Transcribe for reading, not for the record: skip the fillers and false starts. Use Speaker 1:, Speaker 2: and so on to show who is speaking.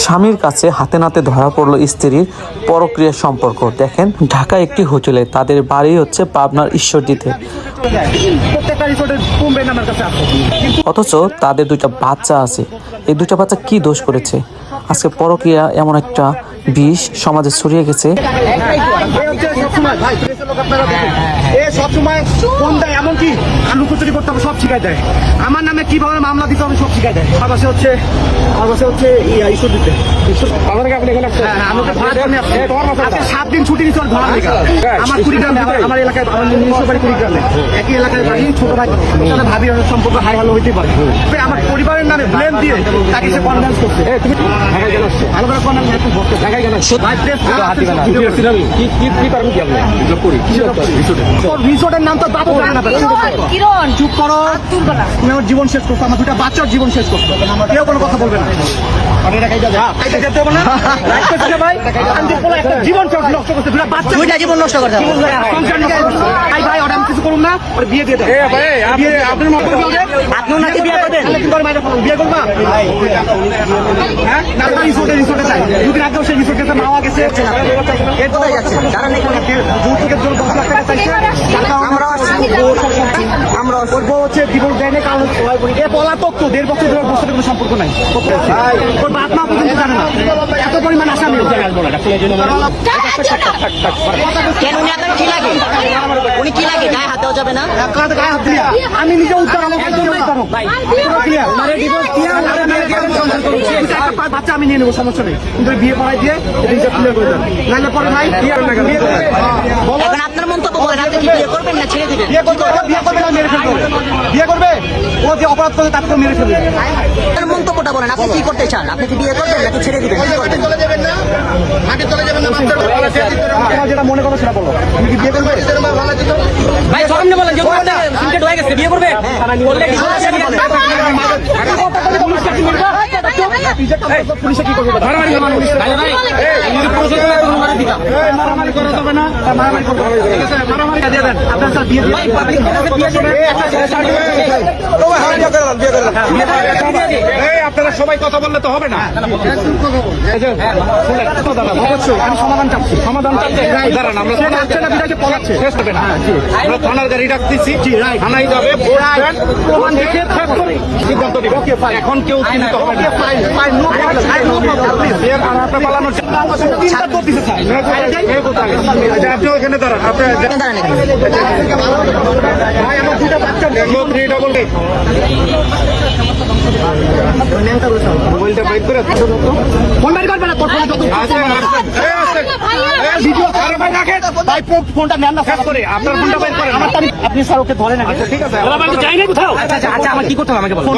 Speaker 1: স্বামীর কাছে হাতে নাতে ধরা পড়লো স্ত্রীর পরক্রিয়া সম্পর্ক। দেখেন, ঢাকা একটি হোটেলে, তাদের বাড়ি হচ্ছে পাবনার ঈশ্বরদীতে, অথচ তাদের দুইটা বাচ্চা আছে। এই দুইটা বাচ্চা কি দোষ করেছে? আজকে পরক্রিয়া এমন একটা বিষ সমাজে ছড়িয়ে গেছে।
Speaker 2: এমনকি লুকোচুরি করতে হবে, সব শিখাই দেয়। আমার নামে কিভাবে মামলা দিতে হবে সব শিখাই দেয়। আমার বাসা হচ্ছে ঈশ্বর দিতে। 7 দিন ছুটি নিতে ধরার লেগে। আমার কুড়িগ্রামে, আমার এলাকায়, আমার নিজস্ব বাড়ি কুড়িগ্রামে, একই এলাকায় বাড়ি। ছোট ভাই সাথে ভাবি সম্পর্ক হাই হ্যালো হইতে পারে। আমার পরিবারের নামে ব্লেম দিয়ে তাকে সে কনভিন্স করছে। ভালো করে রিসোর্টের নাম তো বাবু জানে না। চুপ করো, তুমি আমার জীবন শেষ করছো, আমার দুটা বাচ্চার জীবন শেষ করছো। কেউ কোনো কথা বলবে না। জীবন নষ্ট করছে, দুটা বাচ্চা জীবন নষ্ট করছে। ভাই ওটা আমি কিছু করুন না, ওর বিয়ে দিয়ে দেয়। আপনার আপনিও নাকি বিয়ে করবেন? বিয়ে করবা? রিসোর্টে চাই। দুদিন আগেও সেই রিসোর্টে মাওয়া গেছে। এরপরে যাচ্ছে আমরা হচ্ছে ডিভোর্স দেয় না, কারণ পলাতক তো 1.5 বছর ধরে বছরের কোনো সম্পর্ক নাই। ওর বাপ মা পর্যন্ত জানে না, এত পরিমাণ আসামি। আমি নিজে উদ্ধার, বাচ্চা আমি নিয়ে নেবো, সমস্যা নেই। কিন্তু বিয়ে পড়াই দিয়ে ক্লিয়ার করে দেন, নাহলে পরে ভাই
Speaker 3: আপনার মন্তব্য বলেন, আপনি কি বিয়ে করবেন না ছেড়ে দিবেন?
Speaker 2: বিয়ে করবে না মেরে ফেলবে। বিয়ে করবে, ও যে অপরাধ করে তাকে তো মেরে ফেলবে।
Speaker 3: আপনার মন্তব্যটা বলেন, আপনি কি করতে চান? আপনি কি বিয়ে করবেন নাকি ছেড়ে দিবেন? কি করবেন?
Speaker 2: যেটা মনে করো সেটা বলো। তুমি কি বিয়ে করবে?
Speaker 3: ভাই সামনে বলেন, যে সিনকেট হয়ে গেছে, বিয়ে করবে? বললে কি
Speaker 2: পুলিশে কি করবে? মারামারি করা যাবে না, মারামারি করবে। মারামারি দিয়ে দেন আপনার সাথে বিয়ে আপনারা সবাই কথা বললে তো হবে না। অবশ্যই আমি সমাধান চাচ্ছি। দাঁড়ান, আমরা পলাচ্ছে শেষ হবে না। আমরা থানার গাড়ি ডাকতেছি, থানায় যাবে, প্রমাণ দেখে সিদ্ধান্ত নিব। এখন কেউ চিন্তা হবে না। পালানোর চিন্তা করতেছে আপনি ওখানে দাঁড়ান। ভাই আমার দুটা বাচ্চা, মোবাইলটা বাইক করে ফোন বাইর করবে না। তোর ফোন ভাই ফোনটা নেন না, শেষ করে আপনার ফোনটা বাইর করেন। আপনি স্যার ওকে ধরেন। ঠিক আছে, যাই না কোথাও। আচ্ছা আমার কি করতে হবে আমাকে বলুন।